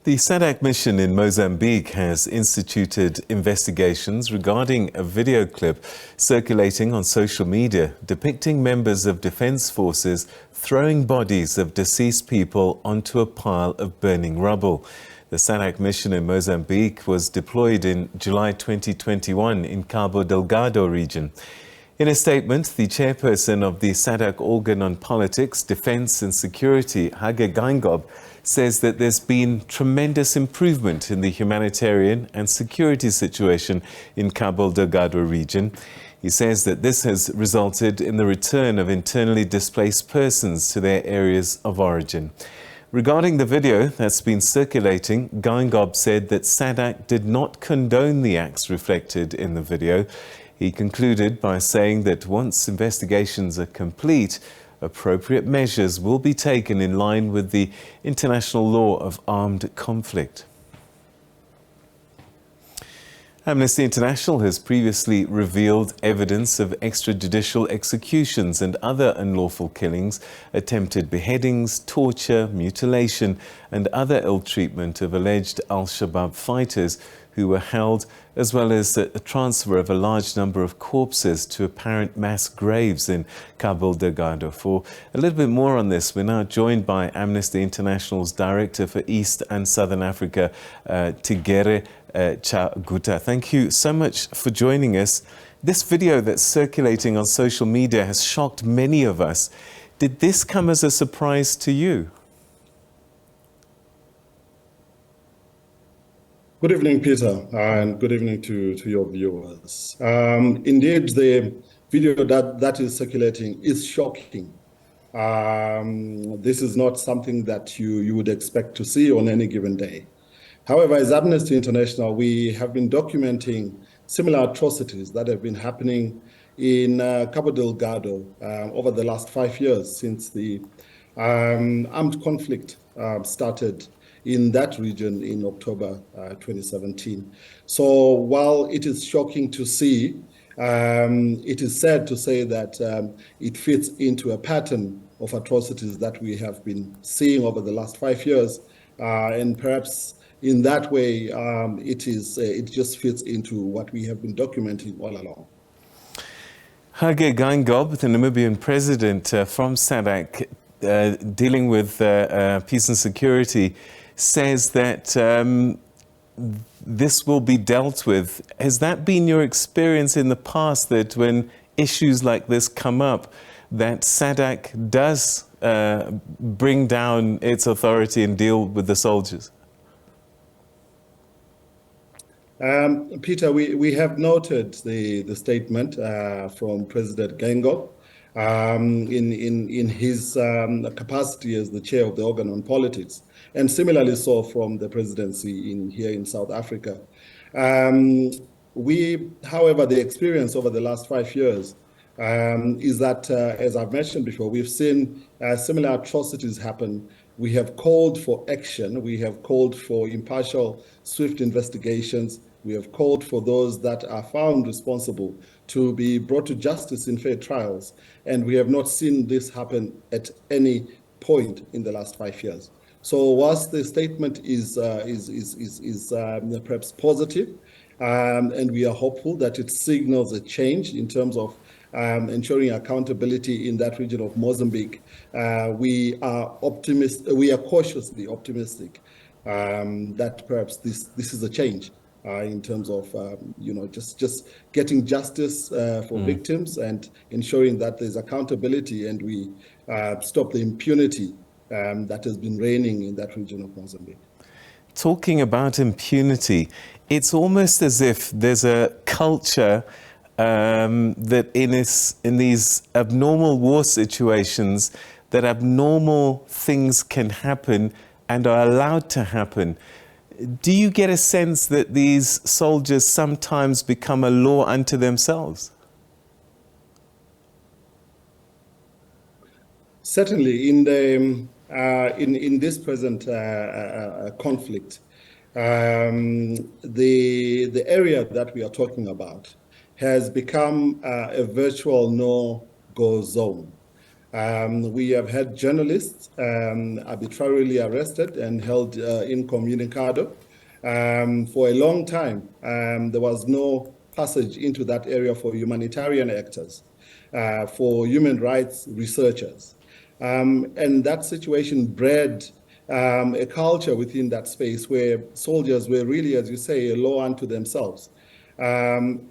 The SADC mission in Mozambique has instituted investigations regarding a video clip circulating on social media depicting members of defense forces throwing bodies of deceased people onto a pile of burning rubble. The SADC mission in Mozambique was deployed in July 2021 in Cabo Delgado region. In a statement, the chairperson of the SADC organ on politics, defense and security, Tigere Chagutah, says that there's been tremendous improvement in the humanitarian and security situation in Cabo Delgado region. He says that this has resulted in the return of internally displaced persons to their areas of origin. Regarding the video that's been circulating, Chagutah said that SADC did not condone the acts reflected in the video. He concluded by saying that once investigations are complete, appropriate measures will be taken in line with the international law of armed conflict. Amnesty International has previously revealed evidence of extrajudicial executions and other unlawful killings, attempted beheadings, torture, mutilation, and other ill treatment of alleged Al-Shabaab fighters who were held, as well as the transfer of a large number of corpses to apparent mass graves in Cabo Delgado. For a little bit more on this, we're now joined by Amnesty International's Director for East and Southern Africa, Tigere Chagutah. Thank you so much for joining us. This video that's circulating on social media has shocked many of us. Did this come as a surprise to you? Good evening, Peter, and good evening to your viewers. Indeed, the video that is circulating is shocking. This is not something that you would expect to see on any given day. However, as Amnesty International, we have been documenting similar atrocities that have been happening in Cabo Delgado over the last 5 years since the armed conflict started in that region in October 2017. So while it is shocking to see, it is sad to say that it fits into a pattern of atrocities that we have been seeing over the last 5 years, and perhaps in that way, it just fits into what we have been documenting all along. Tigere Chagutah, the Namibian president from SADC, dealing with peace and security, says that this will be dealt with. Has that been your experience in the past, that when issues like this come up, that SADC does bring down its authority and deal with the soldiers? Peter, we have noted the statement from President Chagutah in his capacity as the chair of the organ on politics, and similarly so from the presidency here in South Africa. However, the experience over the last 5 years is that, as I've mentioned before, we've seen similar atrocities happen. We have called for action. We have called for impartial, swift investigations. We have called for those that are found responsible to be brought to justice in fair trials. And we have not seen this happen at any point in the last 5 years. So whilst the statement is perhaps positive, and we are hopeful that it signals a change in terms of ensuring accountability in that region of Mozambique, we are cautiously optimistic that perhaps this is a change in terms of just getting justice for victims and ensuring that there's accountability and we stop the impunity that has been reigning in that region of Mozambique. Talking about impunity, it's almost as if there's a culture that in these abnormal war situations, that abnormal things can happen and are allowed to happen. Do you get a sense that these soldiers sometimes become a law unto themselves? Certainly, in this present conflict, the area that we are talking about has become a virtual no-go zone. We have had journalists arbitrarily arrested and held incommunicado. For a long time, there was no passage into that area for humanitarian actors, for human rights researchers. And that situation bred a culture within that space where soldiers were really, as you say, a law unto themselves. And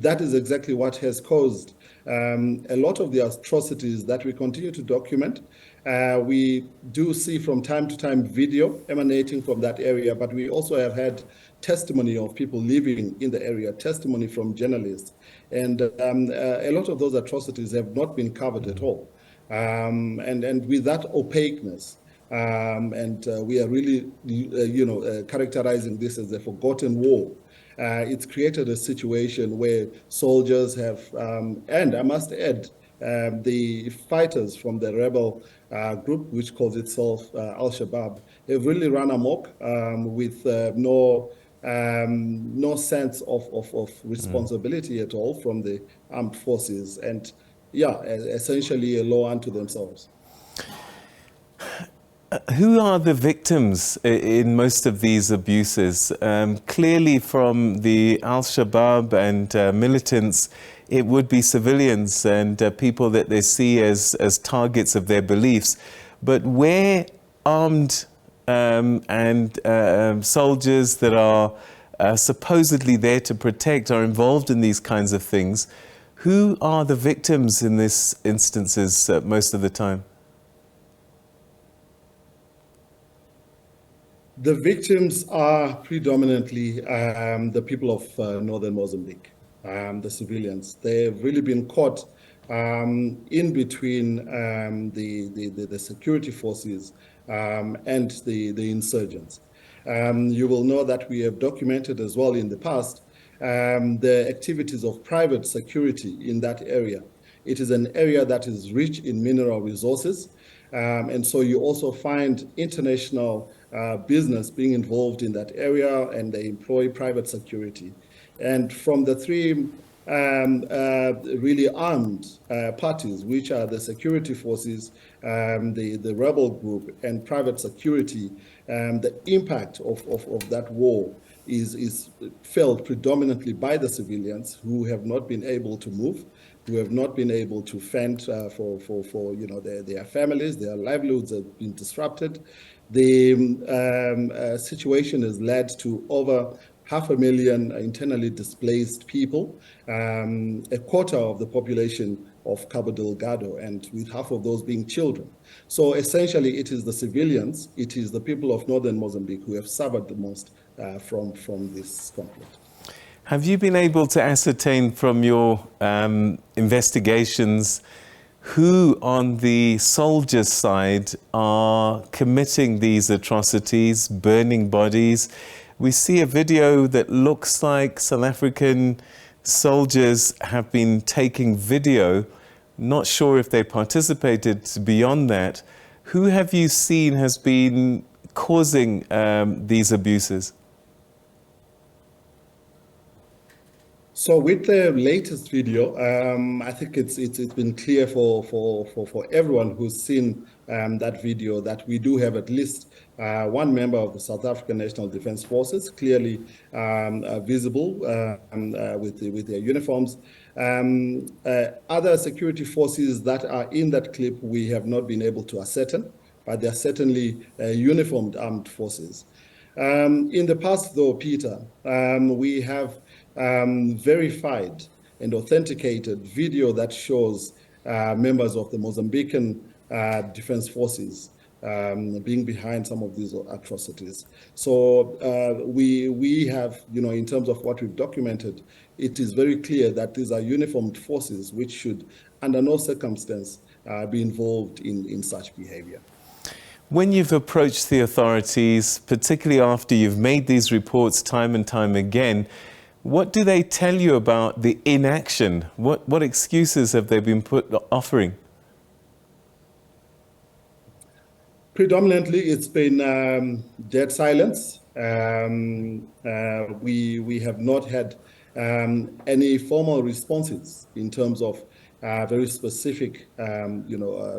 that is exactly what has caused a lot of the atrocities that we continue to document. We do see from time to time video emanating from that area, but we also have had testimony of people living in the area, testimony from journalists. And a lot of those atrocities have not been covered at all. And with that opaqueness, we are really, characterizing this as a forgotten war. It's created a situation where soldiers have, and I must add, the fighters from the rebel group, which calls itself Al-Shabaab, have really run amok with no sense of responsibility at all from the armed forces, and essentially a law unto themselves. Who are the victims in most of these abuses? Clearly from the Al-Shabaab and militants, it would be civilians and people that they see as targets of their beliefs. But where armed soldiers that are supposedly there to protect are involved in these kinds of things, who are the victims in these instances most of the time? The victims are predominantly the people of northern Mozambique, the civilians. They've really been caught in between the security forces and the insurgents. You will know that we have documented as well in the past the activities of private security in that area. It is an area that is rich in mineral resources. And so you also find international business being involved in that area, and they employ private security. And from the three really armed parties, which are the security forces, the rebel group, and private security, the impact of that war is felt predominantly by the civilians who have not been able to move, who have not been able to fend for their families. Their livelihoods have been disrupted. The situation has led to over 500,000 internally displaced people, a quarter of the population of Cabo Delgado, and with half of those being children. So essentially, it is the civilians, it is the people of northern Mozambique who have suffered the most from this conflict. Have you been able to ascertain from your investigations who on the soldier side are committing these atrocities, burning bodies? We see a video that looks like South African soldiers have been taking video. Not sure if they participated beyond that. Who have you seen has been causing these abuses? So with the latest video, I think it's been clear for everyone who's seen that video that we do have at least one member of the South African National Defence Forces, clearly visible with their uniforms. Other security forces that are in that clip, we have not been able to ascertain, but they are certainly uniformed armed forces. In the past, though, Peter, we have verified and authenticated video that shows members of the Mozambican Defense Forces being behind some of these atrocities. So we have, in terms of what we've documented, it is very clear that these are uniformed forces which should, under no circumstance, be involved in such behavior. When you've approached the authorities, particularly after you've made these reports time and time again, what do they tell you about the inaction? What excuses have they been offering? Predominantly, it's been dead silence. We have not had any formal responses in terms of very specific,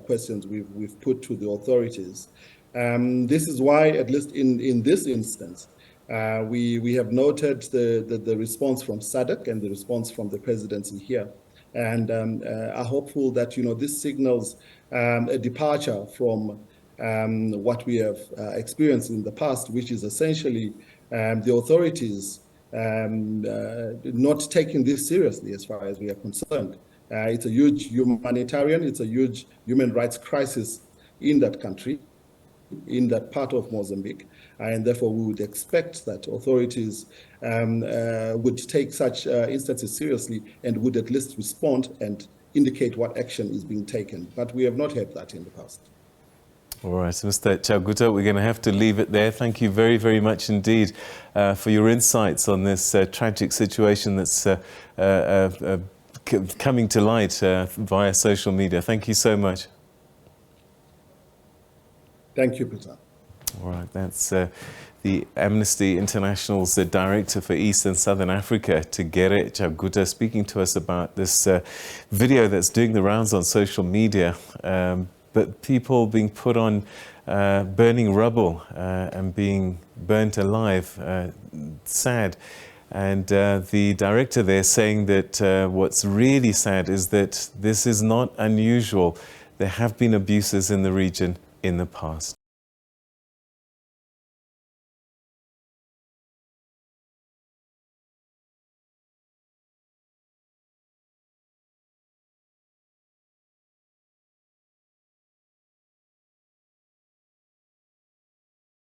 questions we've put to the authorities. This is why, at least in this instance, we have noted the response from SADC and the response from the presidency here, and are hopeful that this signals a departure from what we have experienced in the past, which is essentially the authorities not taking this seriously as far as we are concerned. It's a huge humanitarian, it's a huge human rights crisis in that country, in that part of Mozambique, and therefore we would expect that authorities would take such instances seriously and would at least respond and indicate what action is being taken. But we have not had that in the past. All right, Mr. Chagutah, we're going to have to leave it there. Thank you very, very much indeed for your insights on this tragic situation that's coming to light via social media. Thank you so much. Thank you, Peter. All right, that's the Amnesty International's Director for East and Southern Africa, Tigere Chagutah, speaking to us about this video that's doing the rounds on social media. But people being put on burning rubble and being burnt alive, sad. And the director there saying that what's really sad is that this is not unusual. There have been abuses in the region in the past.